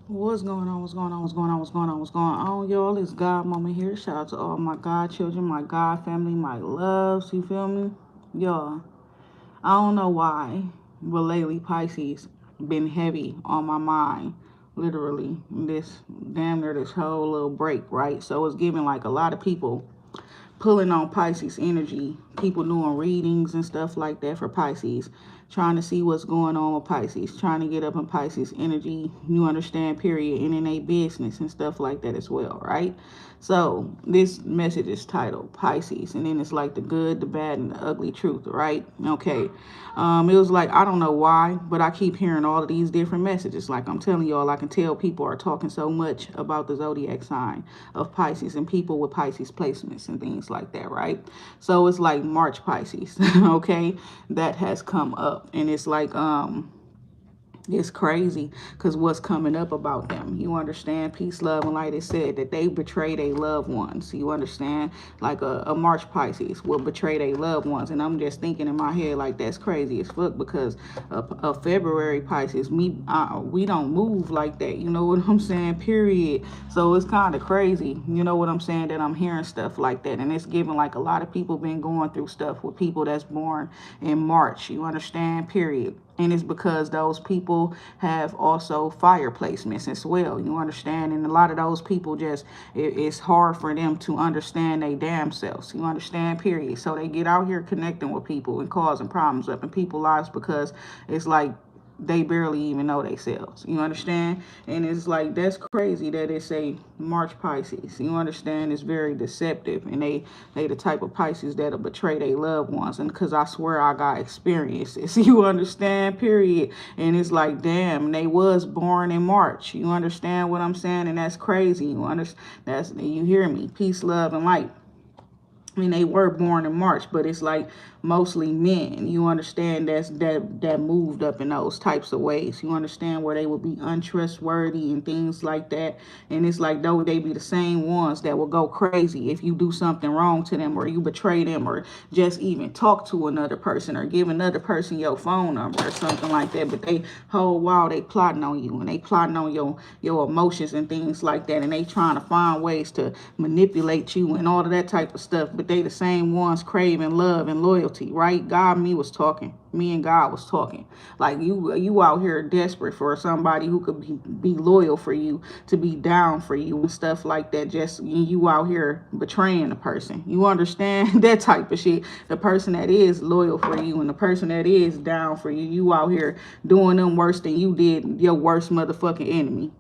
What's going on? What's going on? What's going on? What's going on? What's going on, y'all? It's God Mama here. Shout out to all my God children, my God family, my loves. You feel me? Y'all, I don't know why, but lately Pisces been heavy on my mind. Literally, this damn near this whole little break, right? So it's giving like a lot of people pulling on Pisces energy, people doing readings and stuff like that for Pisces, trying to see what's going on with Pisces, trying to get up in Pisces energy, you understand, period, and in a business and stuff like that as well, right? So this message is titled Pisces, and then it's like the good, the bad, and the ugly truth, right? Okay. It was like, I don't know why, but I keep hearing all of these different messages. Like I'm telling y'all, I can tell people are talking so much about the zodiac sign of Pisces and people with Pisces placements and things like that, right? So it's like March Pisces, okay, that has come up. And it's like, it's crazy because what's coming up about them, you understand, peace, love, and light. It said that they betrayed a loved ones, you understand, like a March Pisces will betray their loved ones. And I'm just thinking in my head like that's crazy as fuck because a February Pisces, we don't move like that, you know what I'm saying, period. So it's kind of crazy, you know what I'm saying, that I'm hearing stuff like that. And it's giving like a lot of people been going through stuff with people that's born in March, you understand, period. And it's because those people have also fire placements as well, you understand. And a lot of those people just, it's hard for them to understand they damn selves, you understand, period. So they get out here connecting with people and causing problems up in people's lives because it's like they barely even know themselves, you understand. And it's like that's crazy that it's a March Pisces, you understand. It's very deceptive, and they the type of Pisces that'll betray their loved ones. And because I swear I got experiences, you understand, period. And it's like, damn, they was born in March, you understand what I'm saying. And that's crazy, you understand. That's, you hear me, peace, love, and light. I mean, they were born in March, but it's like mostly men. You understand, that moved up in those types of ways. You understand, where they would be untrustworthy and things like that. And it's like though they be the same ones that will go crazy if you do something wrong to them, or you betray them, or just even talk to another person, or give another person your phone number or something like that. But they whole while they plotting on you, and they plotting on your emotions and things like that, and they trying to find ways to manipulate you and all of that type of stuff. But they the same ones craving love and loyalty, right? Me and God was talking. Like you out here desperate for somebody who could be loyal for you, to be down for you and stuff like that. Just you out here betraying the person. You understand that type of shit. The person that is loyal for you and the person that is down for you, you out here doing them worse than you did your worst motherfucking enemy.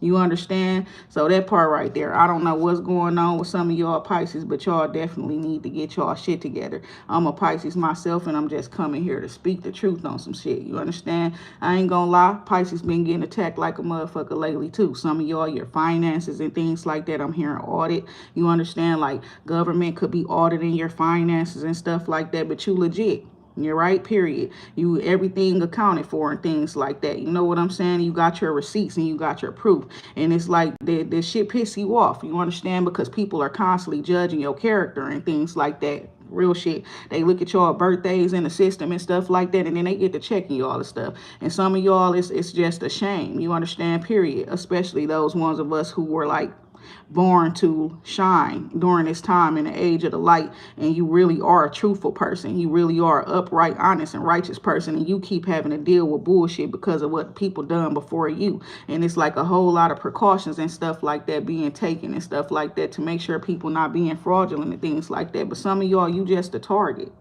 You understand? So that part right there, I don't know what's going on with some of y'all Pisces, but y'all definitely need to get y'all shit together. I'm a Pisces myself, and I'm just coming here to speak the truth on some shit. You understand? I ain't gonna lie, Pisces been getting attacked like a motherfucker lately too. Some of y'all, your finances and things like that, I'm hearing audit. You understand? Like government could be auditing your finances and stuff like that, but you legit. You're right, period. You everything accounted for and things like that. You know what I'm saying? You got your receipts and you got your proof. And it's like the shit piss you off. You understand? Because people are constantly judging your character and things like that. Real shit. They look at y'all birthdays in the system and stuff like that, and then they get to checking you all the stuff. And some of y'all, it's just a shame. You understand? Period. Especially those ones of us who were like born to shine during this time in the age of the light, and you really are a truthful person, you really are an upright, honest, and righteous person, and you keep having to deal with bullshit because of what people done before you. And it's like a whole lot of precautions and stuff like that being taken and stuff like that to make sure people not being fraudulent and things like that. But some of y'all, you just a target.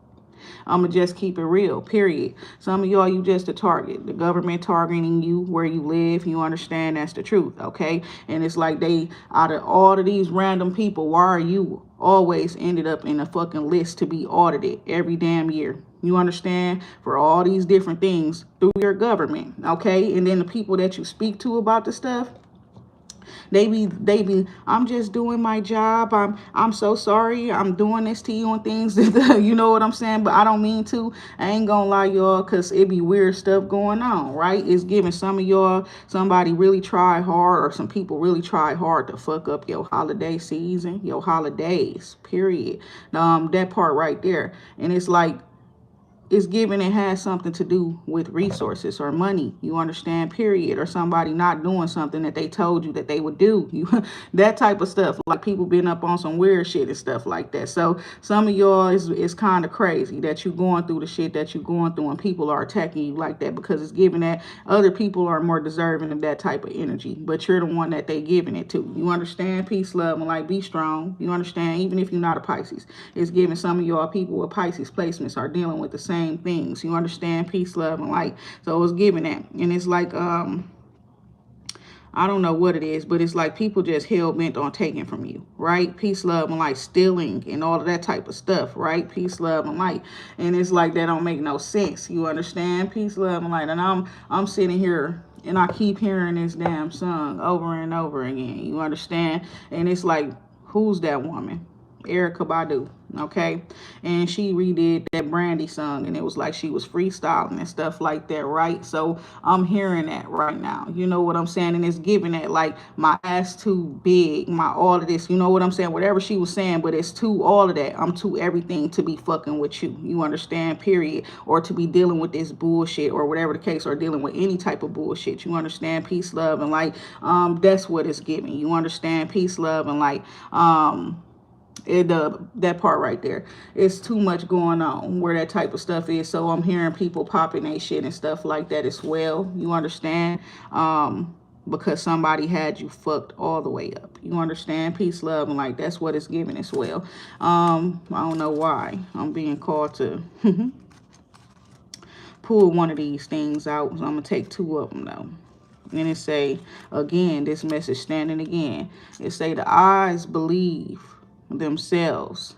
I'ma just keep it real, period. Some of y'all, you just a target. The government targeting you where you live. You understand that's the truth, okay? And it's like they, out of all of these random people, why are you always ended up in a fucking list to be audited every damn year? You understand? For all these different things through your government, okay? And then the people that you speak to about the stuff, they be I'm just doing my job. I'm so sorry. I'm doing this to you and things. You know what I'm saying? But I don't mean to. I ain't gonna lie, y'all, because it be weird stuff going on, right? It's giving some of y'all, somebody really tried hard, or some people really tried hard to fuck up your holiday season, your holidays, period. That part right there. And it's like it's given it has something to do with resources or money, you understand, period, or somebody not doing something that they told you that they would do, you that type of stuff, like people been up on some weird shit and stuff like that. So some of y'all is kind of crazy that you going through the shit that you going through and people are attacking you like that, because it's given that other people are more deserving of that type of energy, but you're the one that they giving it to, you understand, peace, love, and like be strong, you understand, even if you're not a Pisces. It's giving some of y'all people with Pisces placements are dealing with the same things. You understand? Peace, love, and light. So it's giving that. And it's like, I don't know what it is, but it's like people just hell bent on taking from you, right? Peace, love, and light, stealing and all of that type of stuff, right? Peace, love, and light. And it's like that don't make no sense. You understand? Peace, love, and light. And I'm sitting here and I keep hearing this damn song over and over again. You understand? And it's like, who's that woman? Erica Badu, okay? And she redid that Brandy song, and it was like she was freestyling and stuff like that, right? So I'm hearing that right now. You know what I'm saying? And it's giving that like my ass too big, my all of this, you know what I'm saying? Whatever she was saying, but it's too all of that. I'm too everything to be fucking with you. You understand? Period. Or to be dealing with this bullshit or whatever the case, or dealing with any type of bullshit. You understand? Peace, love, and like that's what it's giving. You understand? Peace, love, and like that part right there, it's too much going on where that type of stuff is. So I'm hearing people popping their shit and stuff like that as well, you understand, because somebody had you fucked all the way up, you understand, peace, love, and like that's what it's giving as well. I don't know why I'm being called to pull one of these things out, so I'm gonna take two of them though. And it say again, this message standing again, it say the eyes believe themselves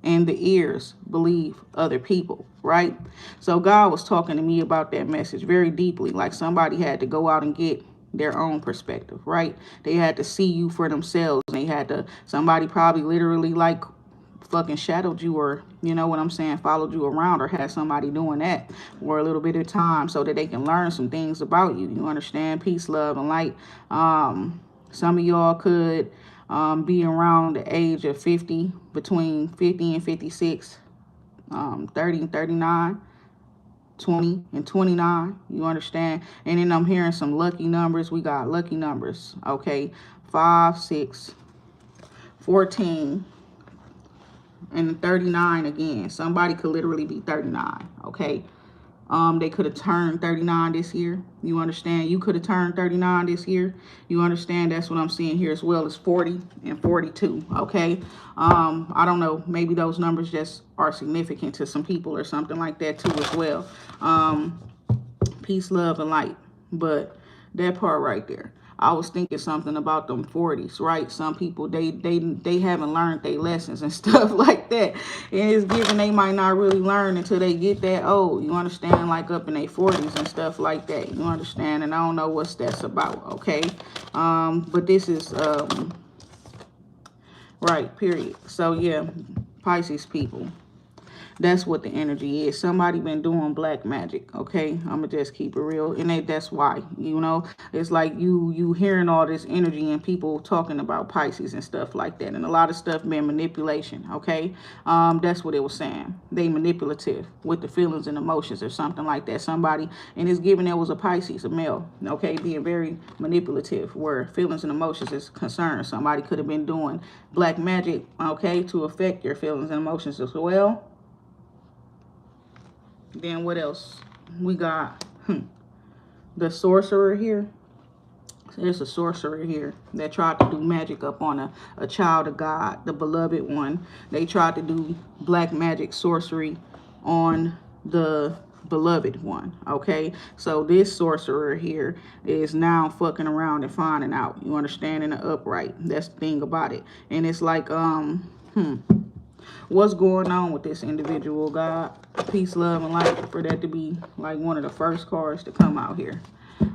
and the ears believe other people, right? So God was talking to me about that message very deeply, like somebody had to go out and get their own perspective, right? They had to see you for themselves. They had to, somebody probably literally like fucking shadowed you, or you know what I'm saying, followed you around, or had somebody doing that for a little bit of time so that they can learn some things about you. You understand? Peace, love, and light. Some of y'all could be around the age of 50, between 50 and 56, 30 and 39, 20 and 29, you understand? And then I'm hearing some lucky numbers. We got lucky numbers, okay? 5, 6, 14, and 39 again. Somebody could literally be 39, okay? They could have turned 39 this year. You understand? You could have turned 39 this year. You understand? That's what I'm seeing here as well as 40 and 42. Okay. I don't know. Maybe those numbers just are significant to some people or something like that too as well. Peace, love, and light. But that part right there, I was thinking something about them 40s, right? Some people, they haven't learned their lessons and stuff like that. And it's given they might not really learn until they get that old. You understand? Like up in their 40s and stuff like that. You understand? And I don't know what that's about, okay? But this is, right, period. So, yeah, Pisces people. That's what the energy is. Somebody been doing black magic, okay? I'm gonna just keep it real. And that's why, you know, it's like you hearing all this energy and people talking about Pisces and stuff like that. And a lot of stuff been manipulation, okay? That's what it was saying. They manipulative with the feelings and emotions or something like that. Somebody, and it's given there was a Pisces, a male, okay, being very manipulative where feelings and emotions is concerned. Somebody could have been doing black magic, okay, to affect your feelings and emotions as well. Then what else? We got the sorcerer here. There's a sorcerer here that tried to do magic up on a child of God, the beloved one. They tried to do black magic sorcery on the beloved one, okay? So this sorcerer here is now fucking around and finding out. You understand? In the upright. That's the thing about it. And it's like, what's going on with this individual, God? Peace, love, and light, for that to be like one of the first cards to come out here,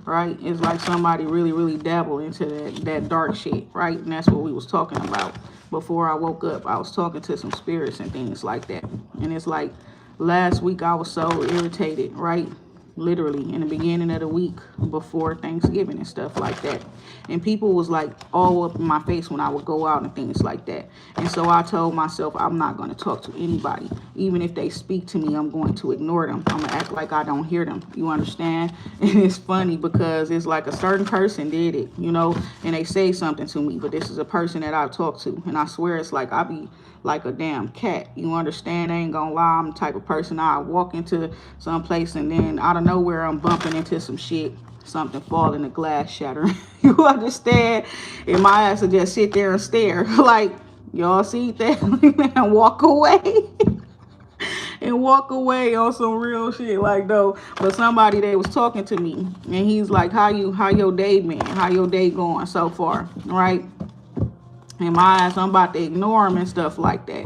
right? It's like somebody really dabble into that dark shit, right? And that's what we was talking about before I woke up. I was talking to some spirits and things like that. And it's like last week I was so irritated, right? literally in the beginning of the week before Thanksgiving and stuff like that. And people was like all up in my face when I would go out and things like that. And so I told myself I'm not going to talk to anybody. Even if they speak to me, I'm going to ignore them. I'm going to act like I don't hear them. You understand? And it's funny because it's like a certain person did it, you know, and they say something to me, but this is a person that I've talked to. And I swear it's like I be like a damn cat. You understand? I ain't gonna lie. I'm the type of person I walk into some place and then out of nowhere I'm bumping into some shit. Something falling, the glass shattering. You understand? And my ass will just sit there and stare. Like, y'all see that? And walk away. And walk away on some real shit like though. But somebody that was talking to me and he's like, how your day been? How your day going so far? Right? In my eyes, I'm about to ignore him and stuff like that.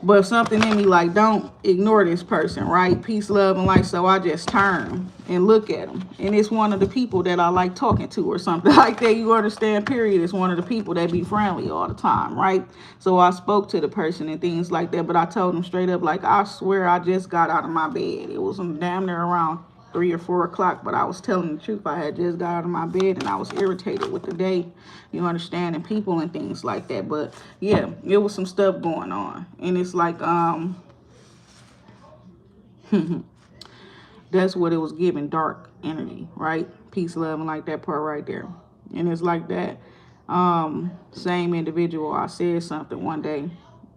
But something in me like, don't ignore this person, right? Peace, love, and light. So I just turn and look at him. And it's one of the people that I like talking to or something like that. You understand, period. It's one of the people that be friendly all the time, right? So I spoke to the person and things like that. But I told him straight up, like, I swear I just got out of my bed. It was damn near around 3 or 4 o'clock, but I was telling the truth. I had just got out of my bed and I was irritated with the day, you understand, and people and things like that. But yeah, it was some stuff going on, and it's like that's what it was giving, dark energy, right? Peace, love, and like that part right there. And it's like that same individual, I said something one day,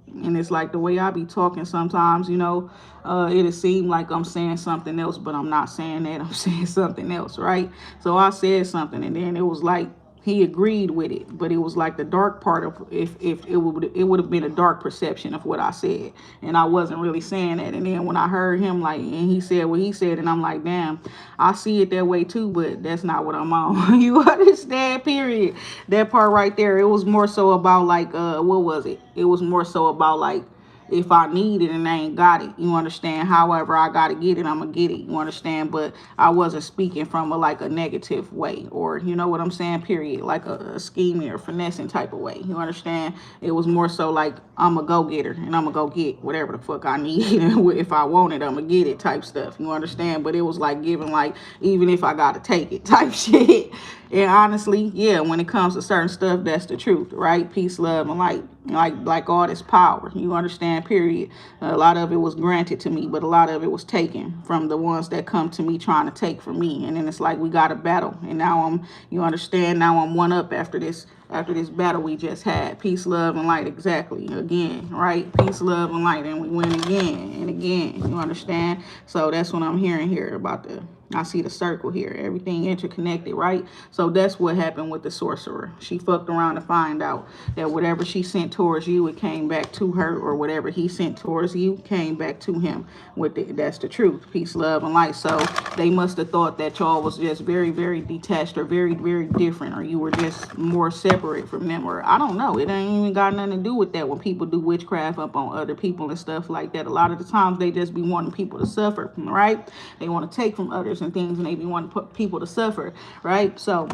and it's like the way I be talking sometimes, you know, it'll seem like I'm saying something else, but I'm not saying that. I'm saying something else, right? So I said something, and then it was like he agreed with it, but it was like the dark part of if it would have been a dark perception of what I said, and I wasn't really saying that. And then when I heard him like, and he said what he said, and I'm like, damn, I see it that way too, but that's not what I'm on. You understand? Period. That part right there. It was more so about like what was it? It was more so about like if I need it and I ain't got it, you understand? However, I gotta get it, I'm gonna get it, you understand? But I wasn't speaking from like a negative way, or you know what I'm saying, period, like a scheming or finessing type of way, you understand? It was more so like I'm a go-getter and I'm gonna go get whatever the fuck I need. If I want it, I'm gonna get it type stuff, you understand? But it was like giving like, even if I gotta take it type shit. And honestly, yeah, when it comes to certain stuff, that's the truth, right? Peace, love, and light. Like all this power, you understand, period. A lot of it was granted to me, but a lot of it was taken from the ones that come to me trying to take from me. And then it's like we got a battle, and now you understand, now I'm one up after this battle we just had. Peace, love, and light. Exactly. Again, right? Peace, love, and light. And we win again and again. You understand? So that's what I'm hearing here about I see the circle here. Everything interconnected, right? So that's what happened with the sorcerer. She fucked around to find out that whatever she sent towards you, it came back to her, or whatever he sent towards you came back to him. That's the truth. Peace, love, and light. So they must have thought that y'all was just very, very detached, or very, very different, or you were just more separate from them, or I don't know. It ain't even got nothing to do with that. When people do witchcraft up on other people and stuff like that, a lot of the times they just be wanting people to suffer, right? They want to take from others and things, and they be wanting to put people to suffer, right? So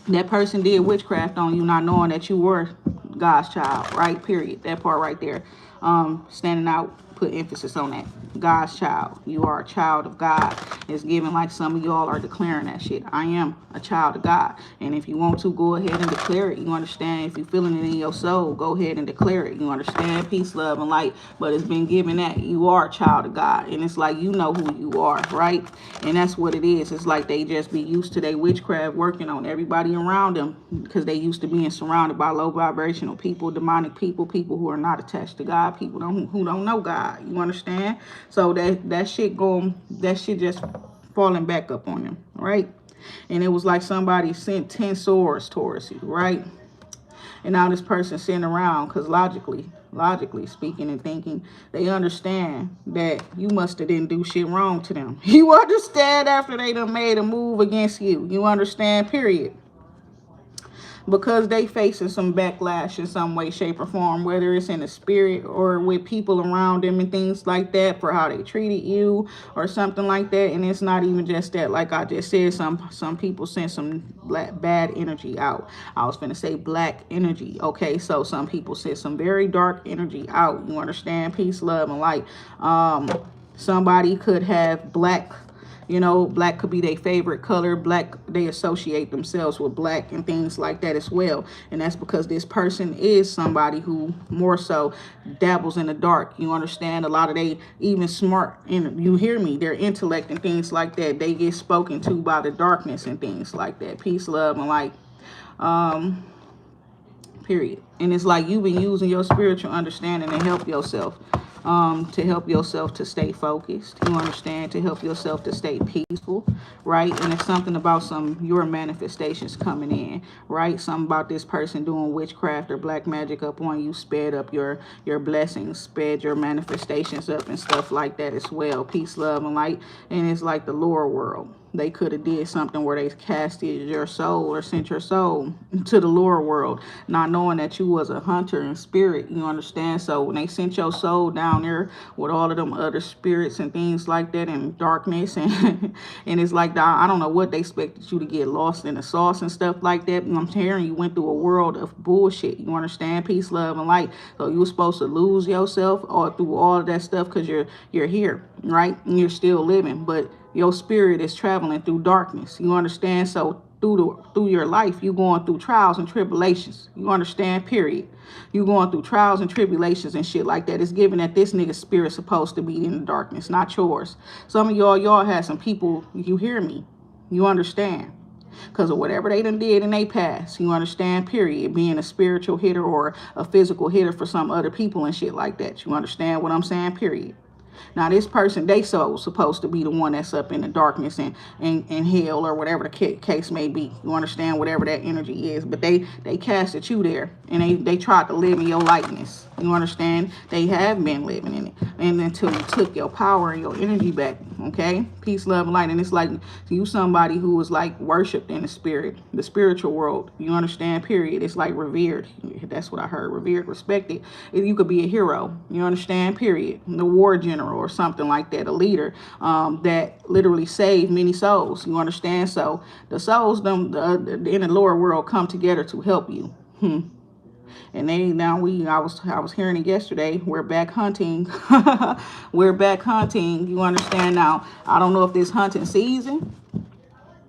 that person did witchcraft on you, not knowing that you were God's child, right? Period. That part right there. Standing out, put emphasis on that. God's child. You are a child of God. It's given like some of y'all are declaring that shit. I am a child of God. And if you want to, go ahead and declare it. You understand? If you're feeling it in your soul, go ahead and declare it. You understand? Peace, love, and light. But it's been given that you are a child of God. And it's like you know who you are, right? And that's what it is. It's like they just be used to their witchcraft working on everybody around them, because they used to being surrounded by low vibrational people, demonic people, people who are not attached to God, people who don't know God. You understand? So that shit just falling back up on them, right? And it was like somebody sent 10 swords towards you, right? And now this person sitting around, because logically speaking and thinking, they understand that you must have didn't do shit wrong to them. You understand? After they done made a move against you. You understand? Period. Because they facing some backlash in some way, shape, or form, whether it's in the spirit or with people around them and things like that, for how they treated you or something like that. And it's not even just that. Like I just said, some people send some bad energy out. I was finna say black energy. Okay, so some people send some very dark energy out. You understand? Peace, love, and light. Somebody could have black You know, black could be their favorite color. Black, they associate themselves with black and things like that as well. And that's because this person is somebody who more so dabbles in the dark. You understand? A lot of they even smart, and you hear me, their intellect and things like that, they get spoken to by the darkness and things like that. Peace, love, and light. Um, period. And it's like you've been using your spiritual understanding to help yourself to stay focused, you understand, to help yourself to stay peaceful, right? And it's something about your manifestations coming in, right? Something about this person doing witchcraft or black magic up on you sped up your blessings, sped your manifestations up and stuff like that as well. Peace, love, and light. And it's like the lower world. They could have did something where they casted your soul or sent your soul to the lower world, not knowing that you was a hunter in spirit, you understand? So when they sent your soul down there with all of them other spirits and things like that in darkness, and and it's like, I don't know what they expected you to get lost in the sauce and stuff like that. And I'm hearing you went through a world of bullshit, you understand? Peace, love, and light. So you were supposed to lose yourself all through all of that stuff because you're here, right? And you're still living, but your spirit is traveling through darkness. You understand? So through your life, you're going through trials and tribulations. You understand? Period. You're going through trials and tribulations and shit like that. It's given that this nigga's spirit's supposed to be in the darkness, not yours. Some of y'all had some people, you hear me? You understand? Because of whatever they done did in their past, you understand, period, being a spiritual hitter or a physical hitter for some other people and shit like that. You understand what I'm saying, period. Now, this person, they so supposed to be the one that's up in the darkness and hell or whatever the case may be. You understand, whatever that energy is. But they casted you there, and they tried to live in your likeness. You understand? They have been living in it. And until you took your power and your energy back, okay? Peace, love, and light. And it's like you somebody who was like worshipped in the spirit, the spiritual world. You understand? Period. It's like revered. That's what I heard. Revered, respected. You could be a hero. You understand? Period. The war general or something like that, a leader that literally saved many souls. You understand? So the souls in the lower world come together to help you. And I was hearing it yesterday. We're back hunting. We're back hunting. You understand? Now, I don't know if this hunting season.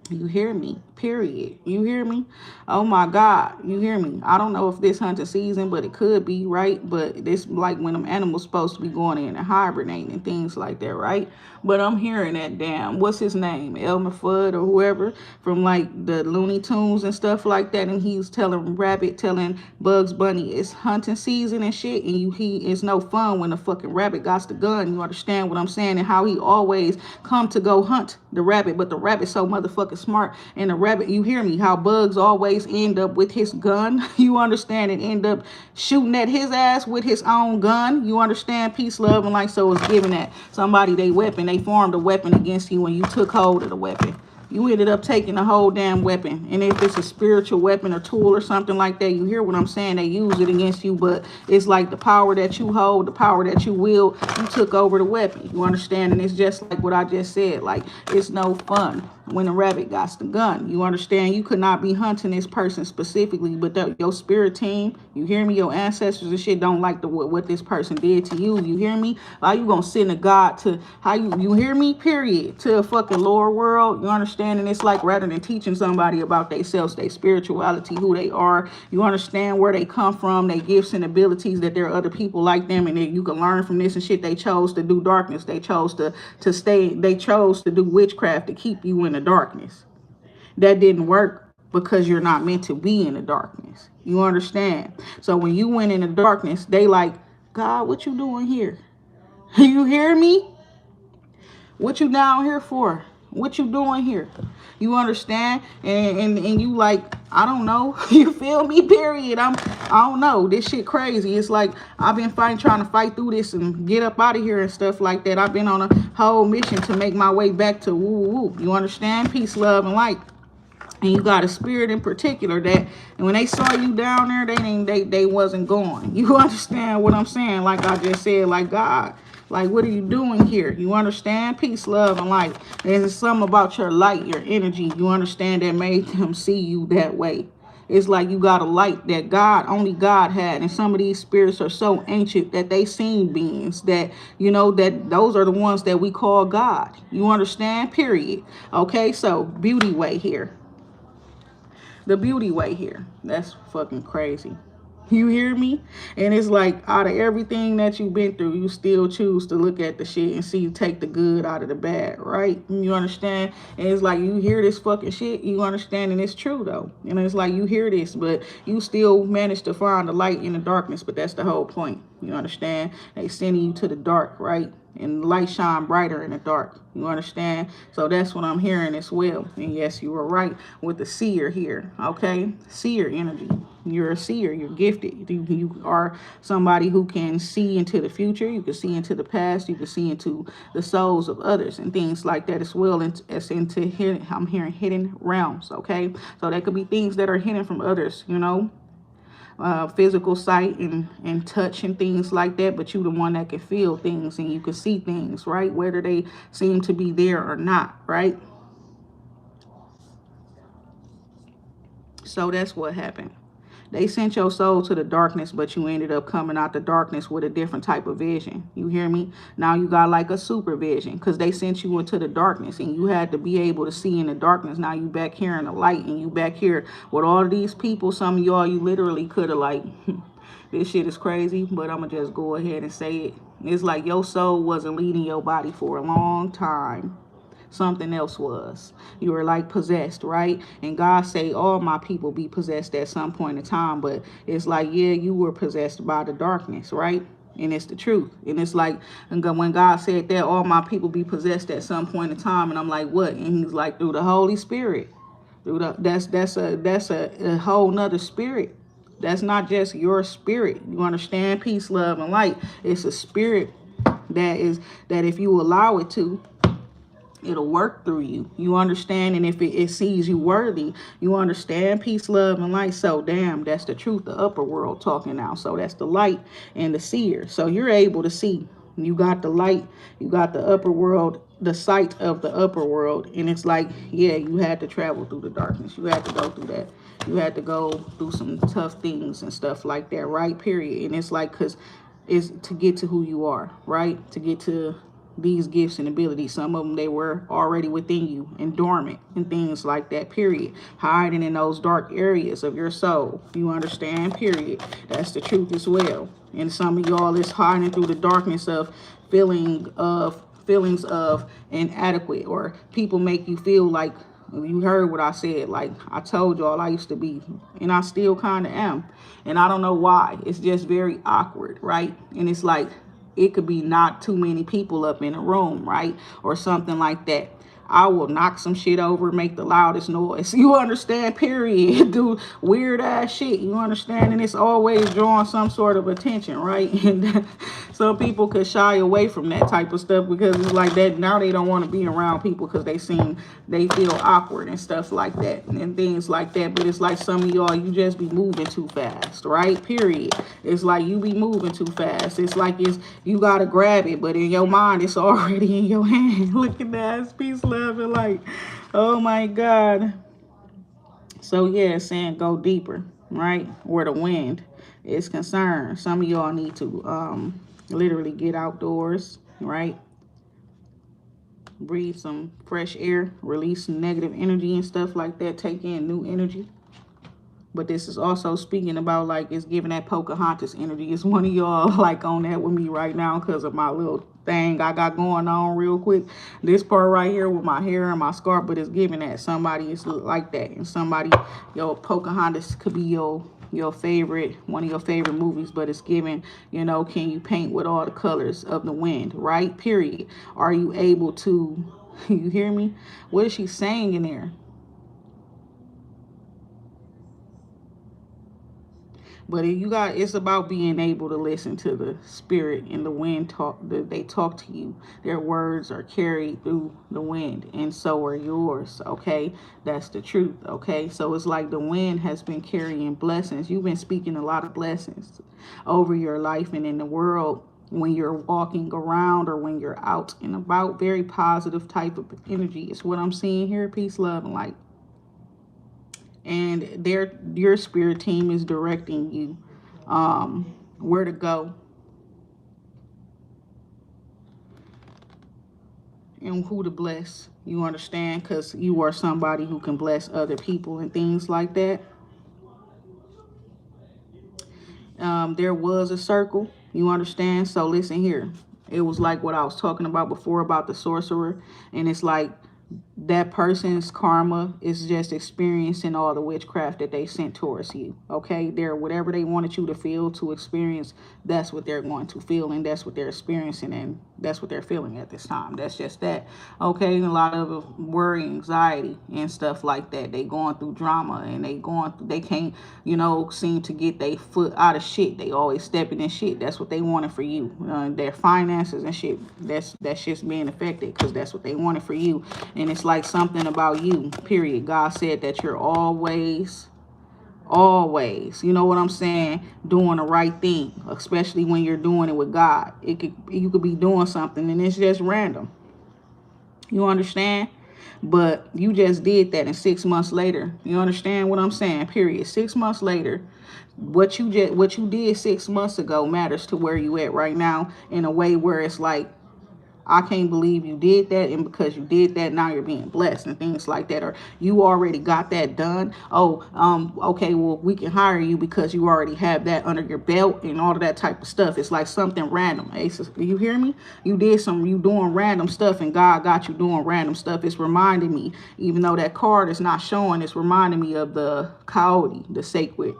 You hear me? Period. You hear me? Oh my God. You hear me? I don't know if this hunting season, but it could be, right? But this like when them animals supposed to be going in and hibernating and things like that, right? But I'm hearing that damn, what's his name? Elmer Fudd or whoever from like the Looney Tunes and stuff like that. And he's telling Bugs Bunny it's hunting season and shit. And it's no fun when the fucking rabbit got the gun. You understand what I'm saying? And how he always come to go hunt the rabbit, but the rabbit's so motherfucking smart. And the rabbit, you hear me? How Bugs always end up with his gun. You understand? And end up shooting at his ass with his own gun. You understand? Peace, love, and light. So it's giving that somebody they weapon. They formed a weapon against you when you took hold of the weapon. You ended up taking the whole damn weapon. And if it's a spiritual weapon or tool or something like that, you hear what I'm saying? They use it against you, but it's like the power that you hold, the power that you wield, you took over the weapon. You understand? And it's just like what I just said. Like, it's no fun when the rabbit got the gun. You understand? You could not be hunting this person specifically, but your spirit team, you hear me? Your ancestors and shit don't like what this person did to you. You hear me? How you gonna send a God to, how you hear me? Period. To a fucking lower world. You understand? And it's like rather than teaching somebody about themselves, their spirituality, who they are, you understand where they come from, their gifts and abilities, that there are other people like them, and that you can learn from this and shit. They chose to do darkness. They chose to stay. They chose to do witchcraft to keep you in the darkness. That didn't work because you're not meant to be in the darkness. You understand? So when you went in the darkness, they like, God, what you doing here? You hear me? What you down here for? What you doing here? You understand? And you like, I don't know. You feel me? Period. I don't know. This shit crazy. It's like I've been trying to fight through this and get up out of here and stuff like that. I've been on a whole mission to make my way back to woo woo. You understand? Peace, love, and light. And you got a spirit in particular that, and when they saw you down there, they wasn't going. You understand what I'm saying? Like I just said, like God. Like, what are you doing here? You understand? Peace, love, and light. There's something about your light, your energy, you understand, that made them see you that way. It's like you got a light that only God had. And some of these spirits are so ancient that they seen beings that, that those are the ones that we call God. You understand? Period. Okay, so beauty way here. The beauty way here. That's fucking crazy. You hear me? And it's like out of everything that you've been through, you still choose to look at the shit and see, take the good out of the bad, right? You understand? And it's like you hear this fucking shit, you understand, and it's true though. And it's like you hear this, but you still manage to find the light in the darkness. But that's the whole point. You understand? They sending you to the dark, right? And the light shine brighter in the dark. You understand? So that's what I'm hearing as well. And yes, you were right with the seer here. Okay? Seer energy. You're a seer. You're gifted. You are somebody who can see into the future. You can see into the past. You can see into the souls of others and things like that as well. As into hidden, I'm hearing hidden realms. Okay? So that could be things that are hidden from others, physical sight and touch and things like that, but you the one that can feel things and you can see things, right? Whether they seem to be there or not, right? So that's what happened. They sent your soul to the darkness, but you ended up coming out the darkness with a different type of vision. You hear me? Now you got like a supervision because they sent you into the darkness and you had to be able to see in the darkness. Now you back here in the light and you back here with all of these people. Some of y'all, you literally could have like, this shit is crazy, but I'm going to just go ahead and say it. It's like your soul wasn't leading your body for a long time. Something else was. You were like possessed, right? And God say all my people be possessed at some point in time, but it's like, yeah, you were possessed by the darkness, right? And it's the truth. And it's like, and when God said that all my people be possessed at some point in time, and I'm like, what? And he's like, through the Holy Spirit. That's a whole nother spirit. That's not just your spirit. You understand? Peace, love, and light. It's a spirit that if you allow it to, it'll work through you. You understand? And if it sees you worthy, you understand? Peace, love, and light. So damn, that's the truth. The upper world talking now. So that's the light and the seer. So you're able to see. You got the light, you got the upper world, the sight of the upper world. And it's like, yeah, you had to travel through the darkness. You had to go through that. You had to go through some tough things and stuff like that, right? Period. And it's like, because it's to get to who you are, right? To get to these gifts and abilities. Some of them, they were already within you and dormant and things like that, period. Hiding in those dark areas of your soul. You understand? Period. That's the truth as well. And some of y'all is hiding through the darkness of feelings of inadequate, or people make you feel like, you heard what I said, like I told y'all I used to be, and I still kind of am. And I don't know why. It's just very awkward, right? And it's like, it could be not too many people up in a room, right? Or something like that. I will knock some shit over, make the loudest noise. You understand? Period. Do weird ass shit. You understand? And it's always drawing some sort of attention, right? And some people could shy away from that type of stuff because it's like that. Now they don't want to be around people because they feel awkward and stuff like that and things like that. But it's like some of y'all, you just be moving too fast, right? Period. It's like you be moving too fast. It's like you got to grab it, but in your mind, it's already in your hand. Look at that. Peace, love, and light. Oh my God. So yeah, saying go deeper, right? Where the wind is concerned. Some of y'all need to literally get outdoors, right? Breathe some fresh air, release some negative energy and stuff like that. Take in new energy. But this is also speaking about, like, it's giving that Pocahontas energy. It's one of y'all like on that with me right now because of my little thing I got going on real quick. This part right here with my hair and my scarf, but it's giving that somebody is like that. And somebody, Pocahontas could be your favorite, one of your favorite movies, but it's giving, can you paint with all the colors of the wind, right? Period. Are you able to, you hear me? What is she saying in there? But it's about being able to listen to the spirit and the wind talk. They talk to you. Their words are carried through the wind, and so are yours. Okay, that's the truth. Okay, so it's like the wind has been carrying blessings. You've been speaking a lot of blessings over your life and in the world when you're walking around or when you're out and about. Very positive type of energy is what I'm seeing here. Peace, love, and light. and your spirit team is directing you where to go and who to bless. You understand? Because you are somebody who can bless other people and things like that. There was a circle. You understand? So listen here. It was like what I was talking about before about the sorcerer. And it's like that person's karma is just experiencing all the witchcraft that they sent towards you. Okay, they're whatever they wanted you to feel, to experience, that's what they're going to feel, and that's what they're experiencing, and that's what they're feeling at this time. That's just that. Okay, and a lot of worry, anxiety and stuff like that. They going through drama, and they can't, seem to get their foot out of shit. They always stepping in shit. That's what they wanted for you. Their finances and shit, that's just being affected because that's what they wanted for you. And it's like something about you, period. God said that you're always, you know what I'm saying, doing the right thing, especially when you're doing it with God. You could be doing something and it's just random. You understand? But you just did that, and 6 months later, you understand what I'm saying? Period. 6 months later, what you did 6 months ago matters to where you at right now, in a way where it's like, I can't believe you did that, and because you did that, now you're being blessed and things like that. Or you already got that done. Oh, okay, well, we can hire you because you already have that under your belt and all of that type of stuff. It's like something random. Aces, you hear me? You doing random stuff, and God got you doing random stuff. It's reminding me, even though that card is not showing, it's reminding me of the coyote, the sacred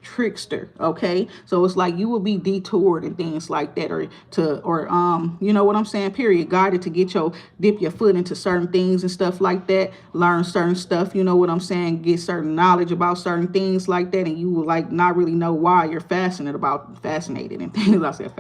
trickster. Okay, so it's like you will be detoured and things like that, or you know what I'm saying, period, guided to dip your foot into certain things and stuff like that, learn certain stuff, you know what I'm saying, get certain knowledge about certain things like that, and you will like not really know why you're fascinated and things. I said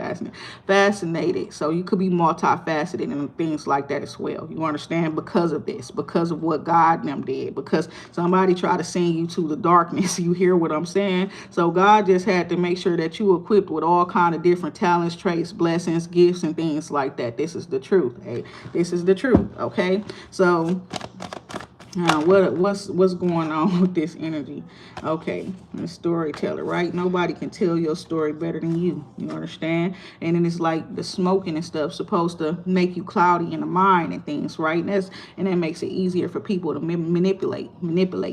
fascinated, so you could be multifaceted and things like that as well. You understand? Because of this, because of what God and them did, because somebody tried to send you to the darkness. You hear what I'm saying? So God just had to make sure that you equipped with all kind of different talents, traits, blessings, gifts, and things like that. This is the truth. Hey, this is the truth. Okay, so what's going on with this energy? Okay, the storyteller, right? Nobody can tell your story better than you. You understand? And then it's like the smoking and stuff supposed to make you cloudy in the mind and things, right? And that makes it easier for people to manipulate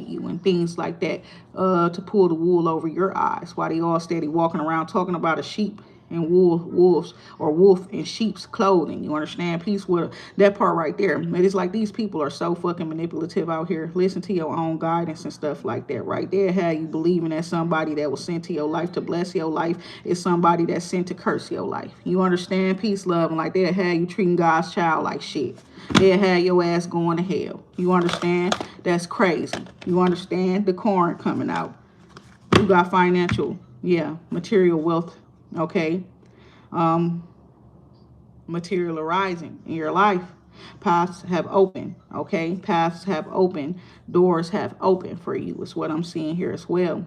you and things like that, to pull the wool over your eyes while they all steady walking around talking about a sheep and wolves, or wolf in sheep's clothing. You understand? Peace with that part right there. It is like these people are so fucking manipulative out here. Listen to your own guidance and stuff like that. Right there, how you believing that somebody that was sent to your life to bless your life is somebody that's sent to curse your life. You understand? Peace, love, and like they'll have you treating God's child like shit. They'll have your ass going to hell. You understand? That's crazy. You understand? The corn coming out. You got financial, material wealth. Okay, material arising in your life. Paths have opened. Okay, paths have opened. Doors have opened for you. Is what I'm seeing here as well.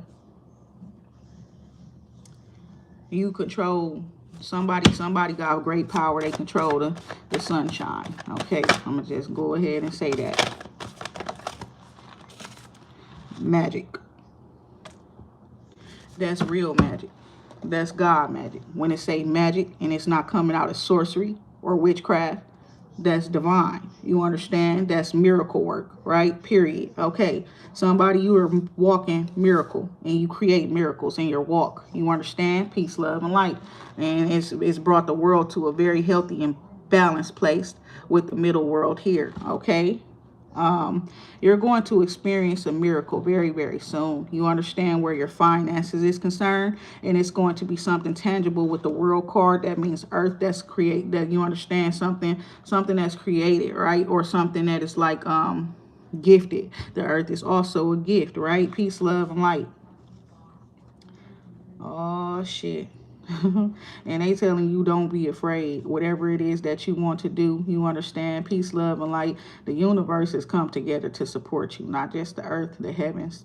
You control somebody. Somebody got great power. They control the sunshine. Okay, I'm gonna just go ahead and say that. Magic. That's real magic. That's God magic. When it say magic and it's not coming out of sorcery or witchcraft, that's divine. You understand? That's miracle work, right? Period. Okay. Somebody, you are walking miracle and you create miracles in your walk. You understand? Peace, love, and light. And it's brought the world to a very healthy and balanced place with the middle world here. Okay. You're going to experience a miracle very, very soon. You understand where your finances is concerned, and it's going to be something tangible with the world card. That means earth. That you understand, something that's created, right? Or something that is like gifted. The earth is also a gift, right? Peace, love, and light. Oh shit. And they telling you don't be afraid. Whatever it is that you want to do, you understand. Peace, love, and light. The universe has come together to support you, not just the earth, the heavens.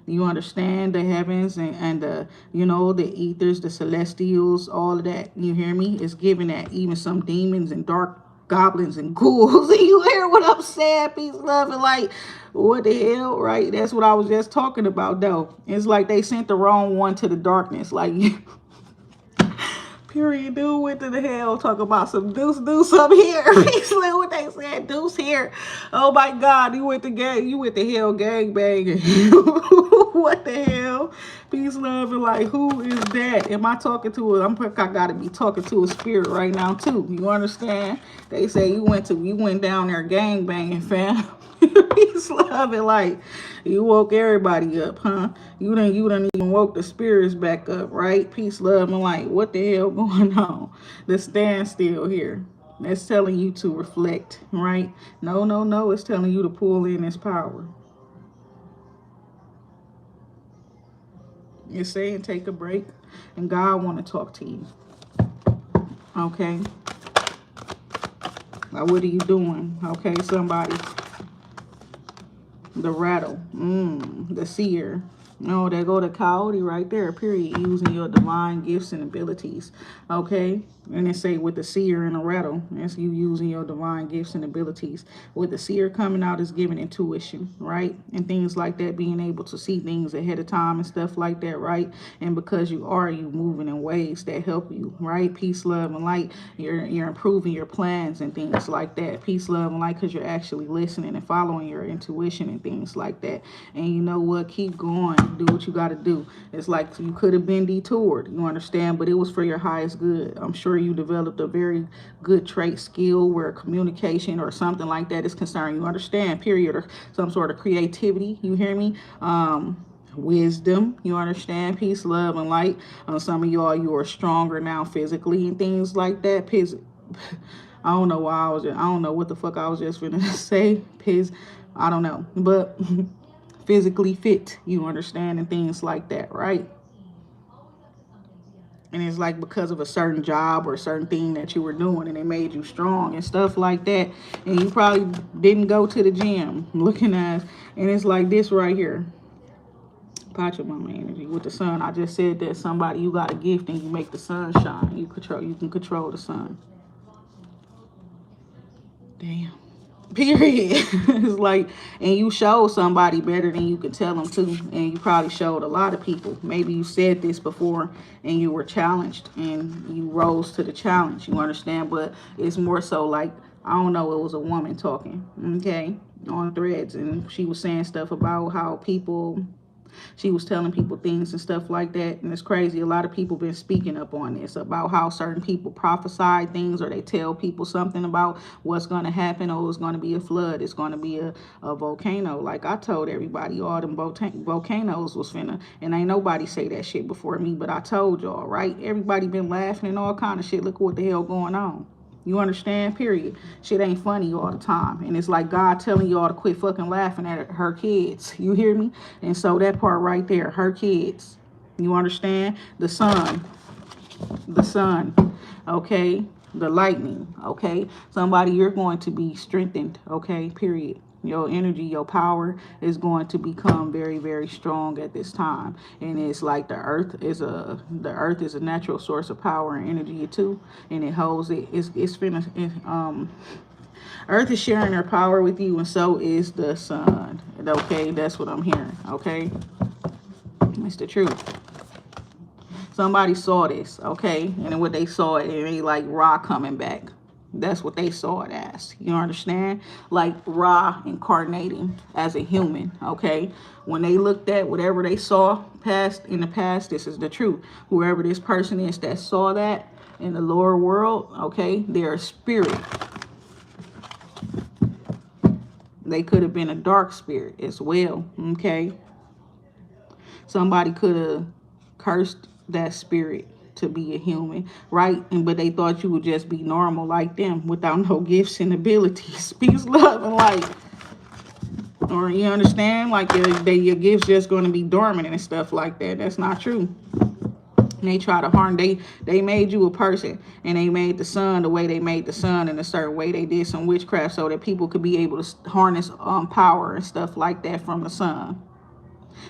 You understand, the heavens and the the ethers, the celestials, all of that. You hear me? It's giving that even some demons and dark goblins and ghouls. You hear what I'm saying? Peace, love, and light. What the hell, right? That's what I was just talking about, though. It's like they sent the wrong one to the darkness. Like, period, dude went to the hell. Talk about some deuce up here. Peace, love, what they said, deuce here. Oh my God, you went to hell gang banging. What the hell? Peace, love, and like, who is that? Am I talking to a? I gotta be talking to a spirit right now too. You understand? They say you went down there gang banging, fam. Peace, love, and like, you woke everybody up, huh? You done even woke the spirits back up, right? Peace, love, and light. What the hell going on? The standstill here. That's telling you to reflect, right? No, no, no. It's telling you to pull in this power. It's saying take a break, and God want to talk to you. Okay. Now, what are you doing? Okay, somebody. The rattle. The seer. No, there go the coyote right there, period. Using your divine gifts and abilities. Okay? And it say with the seer and the rattle. That's you using your divine gifts and abilities. With the seer coming out is giving intuition, right? And things like that, being able to see things ahead of time and stuff like that, right? And because you moving in ways that help you, right? Peace, love, and light. You're improving your plans and things like that. Peace, love, and light, because you're actually listening and following your intuition and things like that. And you know what? Keep going. Do what you got to do. It's like you could have been detoured, you understand, but it was for your highest good. I'm sure you developed a very good trait, skill where communication or something like that is concerned. You understand, period, or some sort of creativity. You hear me? Wisdom, you understand, peace, love, and light. Some of y'all, you are stronger now physically and things like that. I don't know why I don't know what the fuck I was just gonna say. I don't know, but physically fit, you understand, and things like that, right? And it's like because of a certain job or a certain thing that you were doing and it made you strong and stuff like that. And you probably didn't go to the gym looking at, and it's like this right here. Pachamama energy with the sun. I just said that somebody, you got a gift and you make the sun shine. You can control the sun. Damn. Period. It's like, and you showed somebody better than you could tell them to, and you probably showed a lot of people. Maybe you said this before and you were challenged and you rose to the challenge, you understand? But it's more so like, I don't know, it was a woman talking, okay, on threads, and she was saying stuff about how she was telling people things and stuff like that. And it's crazy. A lot of people been speaking up on this about how certain people prophesy things, or they tell people something about what's going to happen. Oh, it's going to be a flood. It's going to be a volcano. Like I told everybody, all them volcanoes was finna. And ain't nobody say that shit before me, but I told y'all, right? Everybody been laughing and all kind of shit. Look what the hell going on. You understand? Period. Shit ain't funny all the time. And it's like God telling y'all to quit fucking laughing at her kids. You hear me? And so that part right there, her kids. You understand? The sun. Okay? The lightning. Okay? Somebody, you're going to be strengthened. Okay? Period. Your energy, your power is going to become very, very strong at this time. And it's like the earth is a natural source of power and energy too. And it holds it. Earth is sharing her power with you, and so is the sun. Okay, that's what I'm hearing. Okay, it's the truth. Somebody saw this, okay, and when they saw it, it ain't like Ra coming back. That's what they saw it as. You understand? Like Ra incarnating as a human, okay? When they looked at whatever they saw in the past, this is the truth. Whoever this person is that saw that in the lower world, okay, they're a spirit. They could have been a dark spirit as well, okay? Somebody could have cursed that spirit to be a human, right? And but they thought you would just be normal like them without no gifts and abilities. Peace, love, and light. Or you understand? Like your gifts just going to be dormant and stuff like that. That's not true. And they try to harm. They made you a person, and they made the sun the way they made the sun in a certain way. They did some witchcraft so that people could be able to harness power and stuff like that from the sun.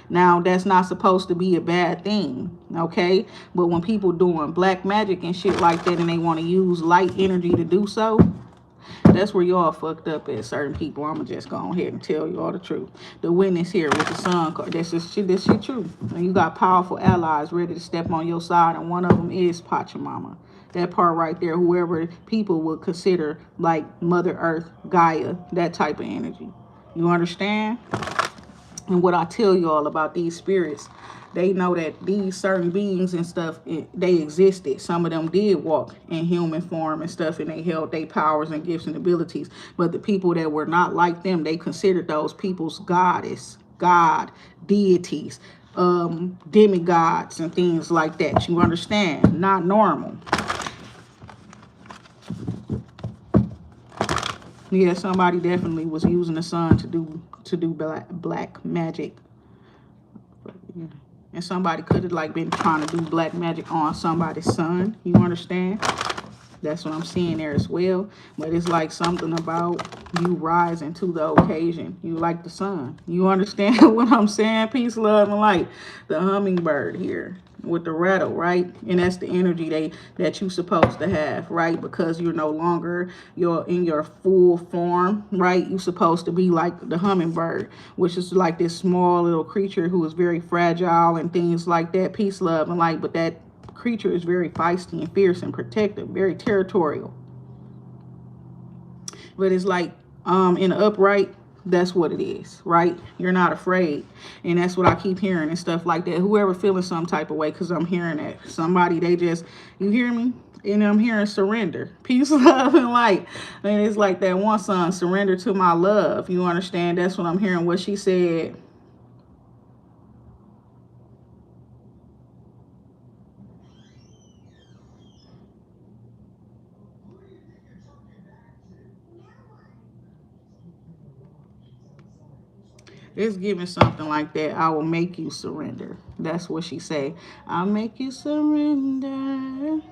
Now, that's not supposed to be a bad thing, okay? But when people doing black magic and shit like that, and they want to use light energy to do so, That's where y'all fucked up at, certain people. I'ma just go ahead and tell you all the truth. The witness here with the sun card. This shit true. And you got powerful allies ready to step on your side, and one of them is Pachamama. That part right there, whoever people would consider like Mother Earth, Gaia, that type of energy. You understand? And what I tell you all about these spirits, they know that these certain beings and stuff, they existed. Some of them did walk in human form and stuff, and they held their powers and gifts and abilities. But the people that were not like them, they considered those people's goddess, god, deities, demigods, and things like that. You understand? Not normal. Yeah, somebody definitely was using the sun to do black magic. And somebody could have like been trying to do black magic on somebody's son. You understand? That's what I'm seeing there as well. But it's like something about you rising to the occasion. You like the sun. You understand what I'm saying? Peace, love, and light. The hummingbird here with the rattle, right? And that's the energy that you're supposed to have, right? Because you're no longer in your full form, right? You're supposed to be like the hummingbird, which is like this small little creature who is very fragile and things like that. Peace, love, and light. But that creature is very feisty and fierce and protective, very territorial. But it's like in the upright, that's what it is, right? You're not afraid. And that's what I keep hearing and stuff like that. Whoever feeling some type of way, because I'm hearing that. Somebody, they just, you hear me? And I'm hearing surrender. Peace, love, and light. And it's like that one song, surrender to my love. You understand? That's what I'm hearing. What she said. It's giving something like that. I will make you surrender. That's what she say. I'll make you surrender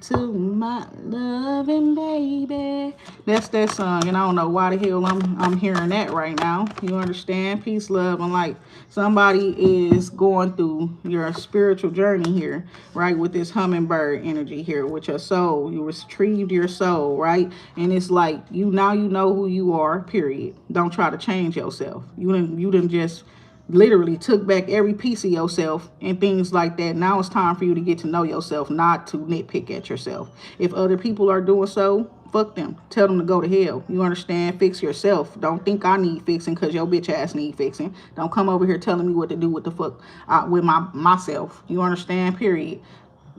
to my loving baby. That's that song, and I don't know why the hell I'm hearing that right now. You understand? Peace, love, and light. Somebody is going through your spiritual journey here, right? With this hummingbird energy here, with your soul. You retrieved your soul, right? And it's like you know who you are. Period. Don't try to change yourself. You didn't just literally took back every piece of yourself and things like that. Now it's time for you to get to know yourself, not to nitpick at yourself. If other people are doing so, fuck them. Tell them to go to hell. You understand? Fix yourself. Don't think I need fixing because your bitch ass need fixing. Don't come over here telling me what to do with the fuck with myself. You understand? Period.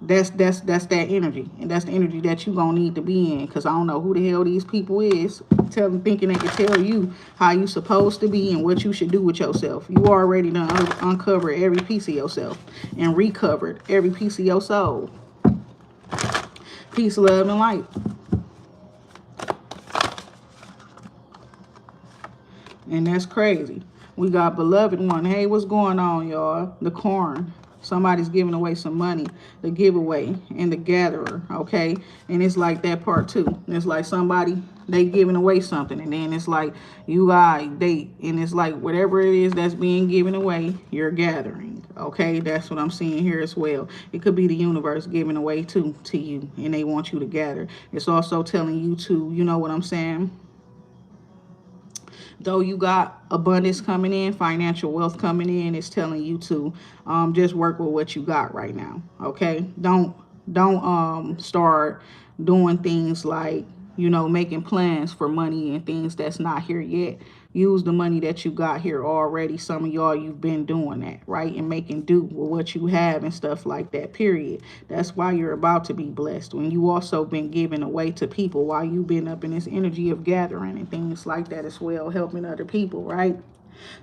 That's that energy, and that's the energy that you gonna need to be in. Because I don't know who the hell these people is. Tell them thinking they can tell you how you supposed to be and what you should do with yourself. You already done uncovered every piece of yourself and recovered every piece of your soul. Peace, love, and light. And that's crazy. We got beloved one. Hey, what's going on, y'all? The corn. Somebody's giving away some money, the giveaway and the gatherer, okay? And it's like that part too. It's like somebody, they giving away something, and then it's like you guys, and it's like whatever it is that's being given away, you're gathering, okay? That's what I'm seeing here as well. It could be the universe giving away to you, and they want you to gather. It's also telling you to, you know what I'm saying? Though you got abundance coming in, financial wealth coming in, it's telling you to just work with what you got right now. Okay, don't start doing things like, you know, making plans for money and things that's not here yet. Use the money that you got here already. Some of y'all, you've been doing that, right? And making do with what you have and stuff like that, period. That's why you're about to be blessed. When you also been giving away to people while you've been up in this energy of gathering and things like that as well, helping other people, right?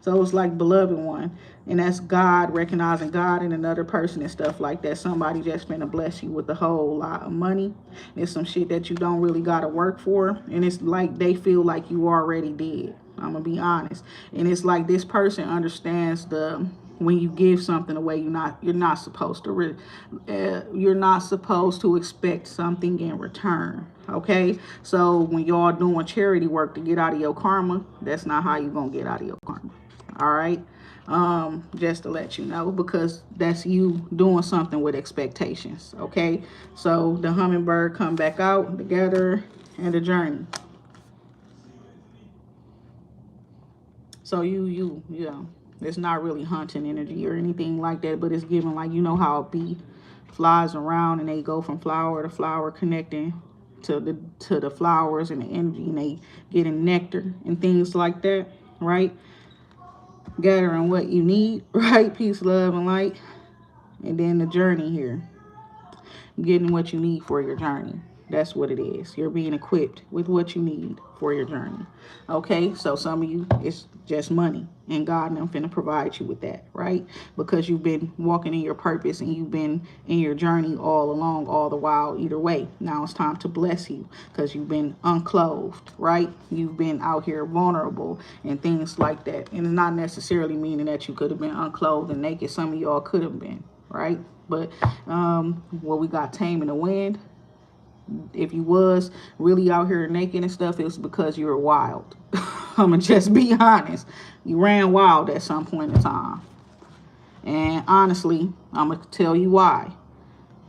So it's like beloved one, and that's God, recognizing God in another person and stuff like that. Somebody just finna bless you with a whole lot of money. It's some shit that you don't really gotta work for, and it's like they feel like you already did. I'm gonna be honest, and it's like this person understands when you give something away, you're not supposed to you're not supposed to expect something in return. Okay, so when y'all doing charity work to get out of your karma, that's not how you gonna get out of your karma. All right, just to let you know, because that's you doing something with expectations. Okay, so the hummingbird come back out together, and the journey. So yeah, it's not really hunting energy or anything like that, but it's giving, like, you know how a bee flies around and they go from flower to flower, connecting to the flowers and the energy, and they getting nectar and things like that, right? Gathering what you need, right? Peace, love, and light. And then the journey here, getting what you need for your journey. That's what it is. You're being equipped with what you need for your journey. Okay, so some of you, it's just money, and God and I'm finna provide you with that, right? Because you've been walking in your purpose and you've been in your journey all along, all the while, either way. Now it's time to bless you because you've been unclothed, right? You've been out here vulnerable and things like that. And it's not necessarily meaning that you could have been unclothed and naked. Some of y'all could have been, right? But what we got, taming the wind. If you was really out here naked and stuff, it was because you were wild. I'm gonna just be honest. You ran wild at some point in time. And honestly, I'm gonna tell you why.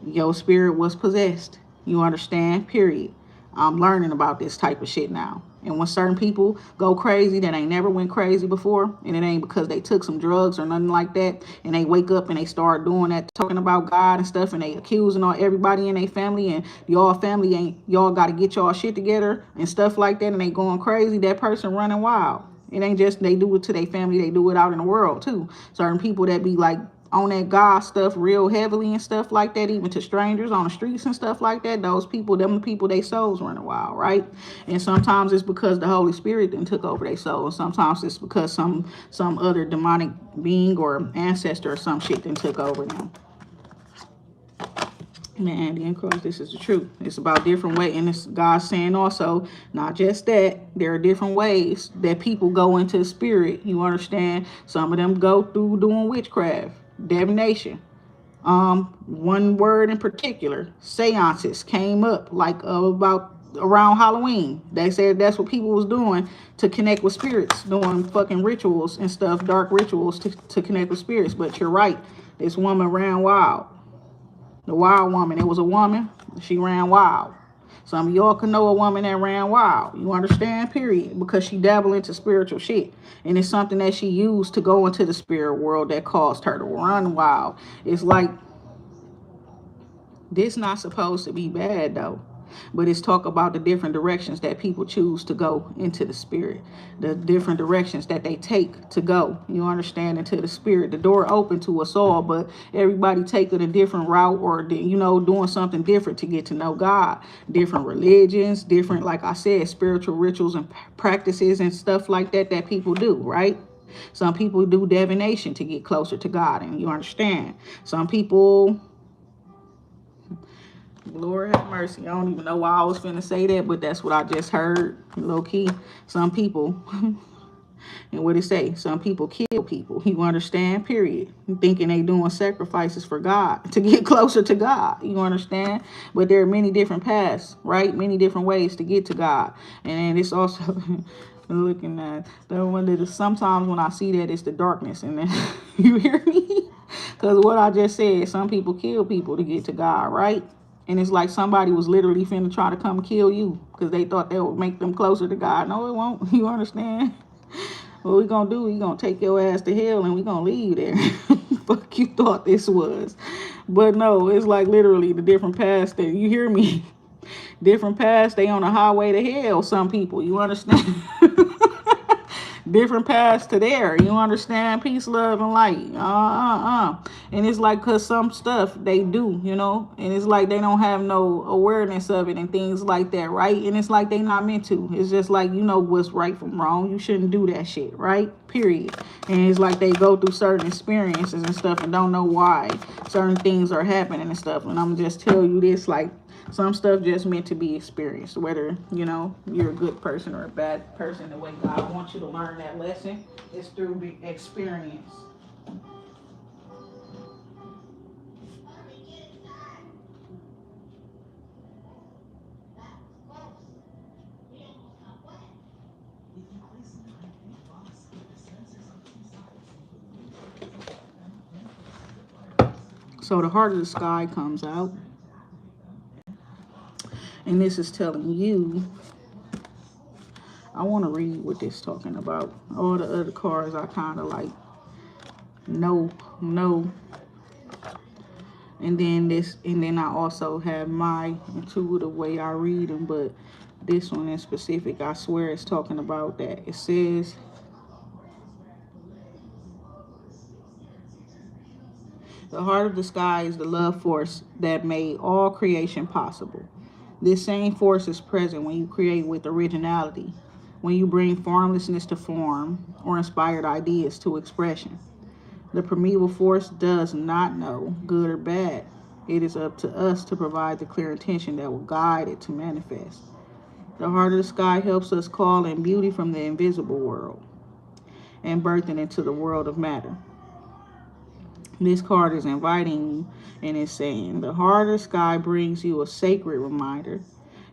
Your spirit was possessed. You understand? Period. I'm learning about this type of shit now. And when certain people go crazy that ain't never went crazy before, and it ain't because they took some drugs or nothing like that, and they wake up and they start doing that, talking about God and stuff, and they accusing all everybody in their family, and y'all family ain't, y'all got to get y'all shit together and stuff like that, and they going crazy, that person running wild. It ain't just they do it to their family, they do it out in the world too. Certain people that be like on that God stuff real heavily and stuff like that, even to strangers on the streets and stuff like that, those people, them people, they souls running wild, right? And sometimes it's because the Holy Spirit then took over their soul. Sometimes it's because some other demonic being or ancestor or some shit then took over them. Man, the cross, this is the truth. It's about different ways, and it's God saying also, not just that, there are different ways that people go into the spirit. You understand? Some of them go through doing witchcraft, divination. One word in particular, seances, came up like about around Halloween. They said that's what people was doing to connect with spirits, doing fucking rituals and stuff, dark rituals to connect with spirits. But you're right, this woman ran wild. The wild woman. It was a woman. She ran wild. Some of y'all can know a woman that ran wild. You understand? Period. Because she dabbled into spiritual shit. And it's something that she used to go into the spirit world that caused her to run wild. It's like, this not supposed to be bad though. But it's talk about the different directions that people choose to go into the spirit, the different directions that they take to go. You understand, into the spirit. The door open to us all, but everybody taking a different route, or doing something different to get to know God. Different religions, different, like I said, spiritual rituals and practices and stuff like that that people do, right? Some people do divination to get closer to God, and you understand. Some people, Lord have mercy. I don't even know why I was finna say that, but that's what I just heard. Low key. Some people, and what it say? Some people kill people. You understand? Period. Thinking they doing sacrifices for God to get closer to God. You understand? But there are many different paths, right? Many different ways to get to God. And it's also looking at the one that is, sometimes when I see that, it's the darkness. And then you hear me? Because what I just said, some people kill people to get to God, right? And it's like somebody was literally finna try to come kill you because they thought that would make them closer to God. No, it won't. You understand? What we gonna do? We gonna take your ass to hell and we gonna leave there. Fuck you thought this was. But no, it's like literally the different paths that, you hear me? Different paths, they on a highway to hell, some people. You understand? Different paths to there. You understand? Peace, love, and light. And it's like, because some stuff they do, and it's like they don't have no awareness of it and things like that, right? And it's like they not meant to. It's just like, what's right from wrong. You shouldn't do that shit, right? Period. And it's like they go through certain experiences and stuff and don't know why certain things are happening and stuff. And I'm just tell you this, like, some stuff just meant to be experienced, whether, you're a good person or a bad person. The way God wants you to learn that lesson is through the experience. So the heart of the sky comes out. And this is telling you, I want to read what this is talking about. All the other cards I kind of like, no. And then I also have my intuitive way I read them, but this one in specific, I swear it's talking about that. It says, the heart of the sky is the love force that made all creation possible. This same force is present when you create with originality, when you bring formlessness to form or inspired ideas to expression. The primeval force does not know good or bad. It is up to us to provide the clear intention that will guide it to manifest. The heart of the sky helps us call in beauty from the invisible world and birth it into the world of matter. This card is inviting you and it's saying, the heart of the sky brings you a sacred reminder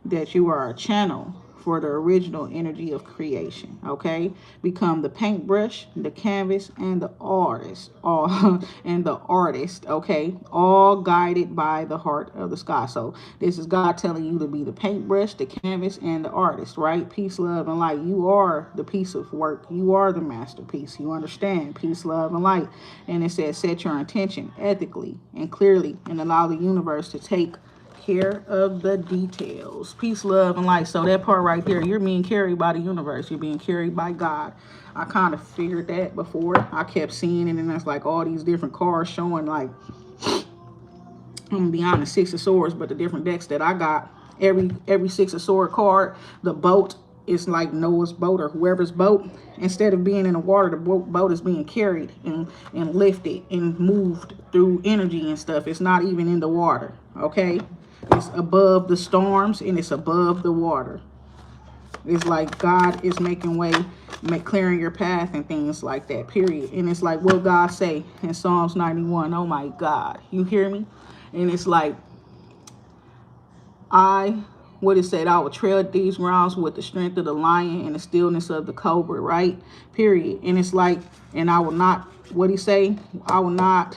that you are a channel for the original energy of creation. Okay, become the paintbrush, the canvas, and the artist, all and the artist. Okay, all guided by the heart of the sky. So this is God telling you to be the paintbrush, the canvas, and the artist. Right? Peace, love, and light. You are the piece of work. You are the masterpiece. You understand? Peace, love, and light. And it says, set your intention ethically and clearly, and allow the universe to take care of the details. Peace, love, and light. So that part right there, you're being carried by the universe. You're being carried by God. I kind of figured that before. I kept seeing it, and that's like all these different cards showing, like, I'm gonna be honest, Six of Swords, but the different decks that I got, every Six of Sword card, the boat is like Noah's boat or whoever's boat. Instead of being in the water, the boat is being carried and lifted and moved through energy and stuff. It's not even in the water. Okay, it's above the storms and it's above the water. It's like God is making way, clearing your path and things like that, period. And it's like what God say in Psalms 91. Oh my God, you hear me? And it's like, what it said, I will tread these grounds with the strength of the lion and the stillness of the cobra, right? Period. And it's like, and I will not, what he say? I will not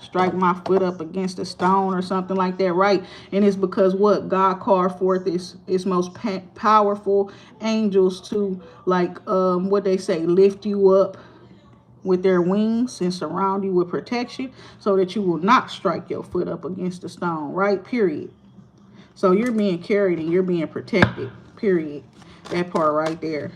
strike my foot up against a stone or something like that, right? And it's because what God called forth is most powerful angels to, like, what they say, lift you up with their wings and surround you with protection so that you will not strike your foot up against a stone, right? Period. So you're being carried and you're being protected, period. That part right there.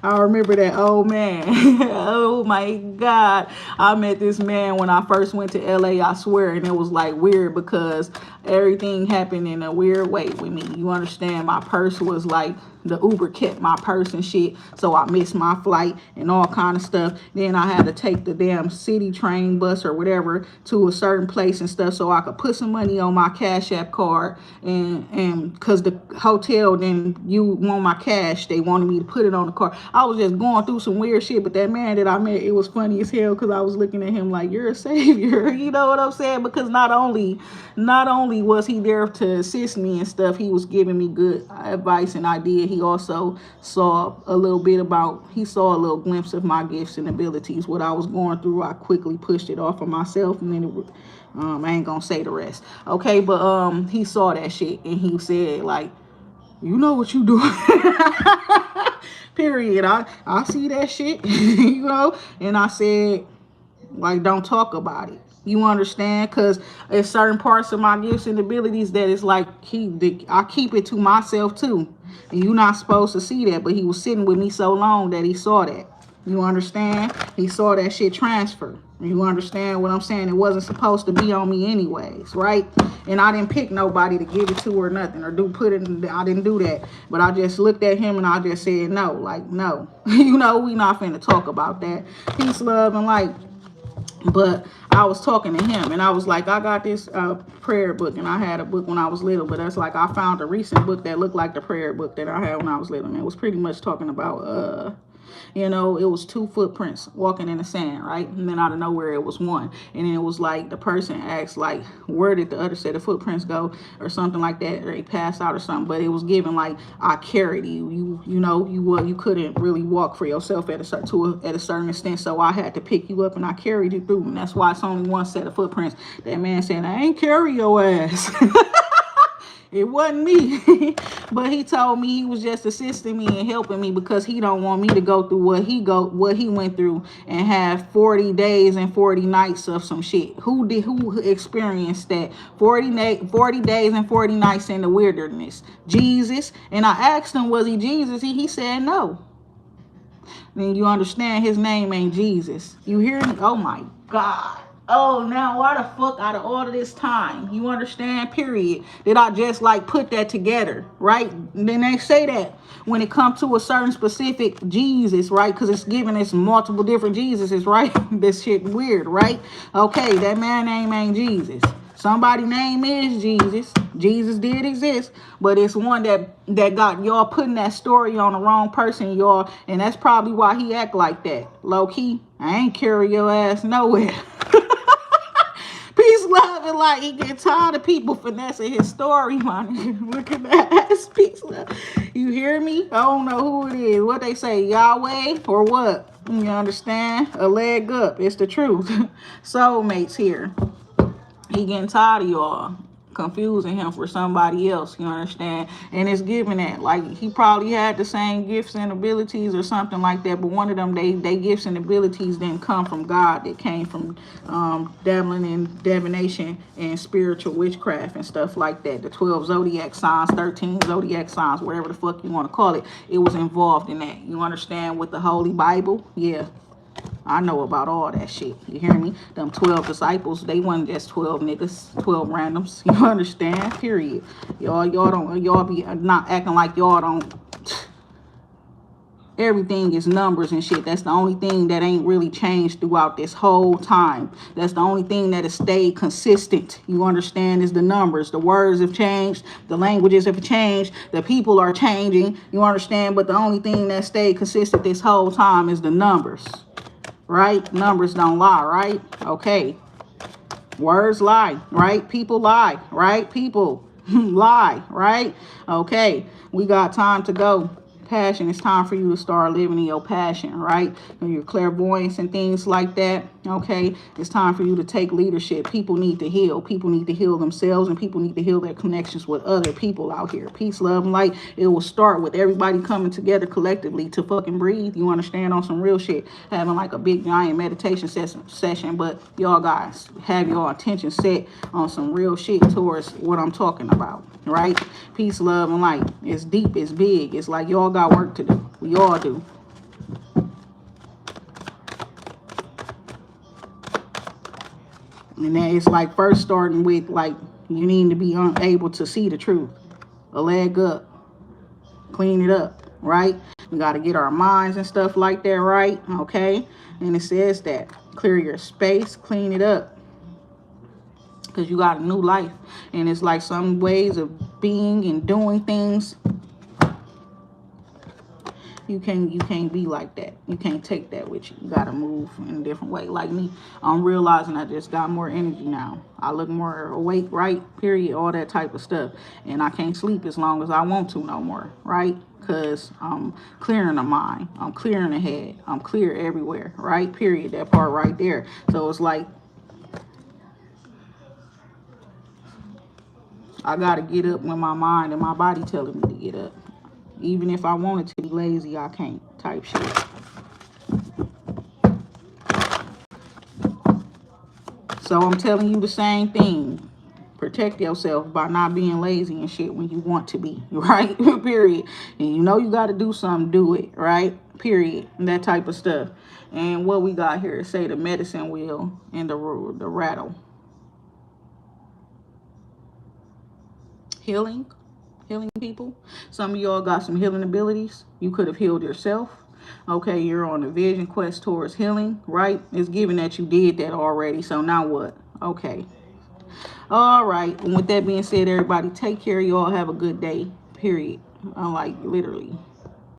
I remember that old man. Oh my God. I met this man when I first went to LA, I swear, and it was like weird because everything happened in a weird way with me. You understand? My purse was like, the Uber kept my purse and shit, so I missed my flight and all kind of stuff. Then I had to take the damn city train bus or whatever to a certain place and stuff so I could put some money on my Cash App card, and because the hotel didn't you want my cash, they wanted me to put it on the card. I was just going through some weird shit, but that man that I met, it was funny as hell because I was looking at him like, you're a savior. You know what I'm saying? Because not only was he there to assist me and stuff, he was giving me good advice and ideas. He also saw a little glimpse of my gifts and abilities. What I was going through, I quickly pushed it off of myself, and then I ain't gonna say the rest. Okay, but he saw that shit and he said, like, you know what you doing. Period. I see that shit, you know, and I said, like, don't talk about it. You understand? Because there's certain parts of my gifts and abilities that is like, I keep it to myself too. And you're not supposed to see that. But he was sitting with me so long that he saw that. You understand? He saw that shit transfer. You understand what I'm saying? It wasn't supposed to be on me anyways, right? And I didn't pick nobody to give it to or nothing or I didn't do that. But I just looked at him and I just said no, like, no. You know, we not finna talk about that. Peace, love, and light. But I was talking to him and I was like, I got this prayer book, and I had a book when I was little, but that's like, I found a recent book that looked like the prayer book that I had when I was little, and it was pretty much talking about you know, it was 2 footprints walking in the sand, right? And then out of nowhere it was one, and then it was like the person asked, like, where did the other set of footprints go or something like that, or they passed out or something. But it was given like, I carried you. You know, you couldn't really walk for yourself at a certain extent, so I had to pick you up and I carried you through. And that's why it's only one set of footprints. That man said, I ain't carry your ass. It wasn't me. But he told me he was just assisting me and helping me because he don't want me to go through what he went through and have 40 days and 40 nights of some shit. Who experienced that? 40 days and 40 nights in the wilderness. Jesus. And I asked him, was he Jesus? He said no. Then you understand his name ain't Jesus. You hear me? Oh my God. Oh, now why the fuck out of all of this time? You understand? Period. Did I just like put that together, right? And then they say that when it comes to a certain specific Jesus, right? Because it's giving us multiple different Jesuses, right? This shit weird, right? Okay, that man name ain't Jesus. Somebody name is Jesus. Jesus did exist, but it's one that got y'all putting that story on the wrong person, y'all, and that's probably why he act like that. Low key, I ain't carry your ass nowhere. Peace, love, and light. He get tired of people finessing his story, man. Look at that. Peace, love. You hear me? I don't know who it is. What they say, Yahweh or what? You understand? A leg up. It's the truth. Soulmates here. He getting tired of y'all confusing him for somebody else, you understand? And it's giving that, like, he probably had the same gifts and abilities or something like that, but one of them, they gifts and abilities didn't come from God. It came from dabbling in divination and spiritual witchcraft and stuff like that. The 12 zodiac signs, 13 zodiac signs, whatever the fuck you want to call it, it was involved in that. You understand? With the Holy Bible? Yeah. I know about all that shit. You hear me? Them 12 disciples, they wasn't just 12 niggas, 12 randoms. You understand? Period. Y'all be not acting like y'all don't. Everything is numbers and shit. That's the only thing that ain't really changed throughout this whole time. That's the only thing that has stayed consistent. You understand? Is the numbers. The words have changed. The languages have changed. The people are changing. You understand? But the only thing that stayed consistent this whole time is the numbers. Right? Numbers don't lie, right? Okay. Words lie, right? People lie, right? People lie, right? Okay. We got time to go. Passion. It's time for you to start living in your passion, right? And your clairvoyance and things like that. Okay. It's time for you to take leadership. People need to heal. People need to heal themselves, and people need to heal their connections with other people out here. Peace, love, and light. It will start with everybody coming together collectively to fucking breathe. You understand? On some real shit. Having like a big giant meditation session, but y'all guys have your attention set on some real shit towards what I'm talking about. Right? Peace, love, and light. It's deep, it's big. It's like y'all got work to do. We all do. And then it's like first starting with like you need to be able to see the truth. A leg up. Clean it up, right? We got to get our minds and stuff like that right, okay? And it says that. Clear your space, clean it up. Because you got a new life. And it's like some ways of being and doing things. You can't be like that. You can't take that with you. You got to move in a different way. Like me, I'm realizing I just got more energy now. I look more awake, right? Period. All that type of stuff. And I can't sleep as long as I want to no more, right? Because I'm clearing the mind. I'm clearing the head. I'm clear everywhere, right? Period. That part right there. So it's like, I got to get up when my mind and my body telling me to get up. Even if I wanted to be lazy, I can't, type shit. So I'm telling you the same thing. Protect yourself by not being lazy and shit when you want to be, right? Period. And you know you got to do something, do it, right? Period. And that type of stuff. And what we got here, say the medicine wheel and the rattle. Healing people. Some of y'all got some healing abilities. You could have healed yourself. Okay, you're on a vision quest towards healing, right? It's given that you did that already. So now what? Okay. All right. And with that being said, everybody, take care. Y'all have a good day. Period. Like literally.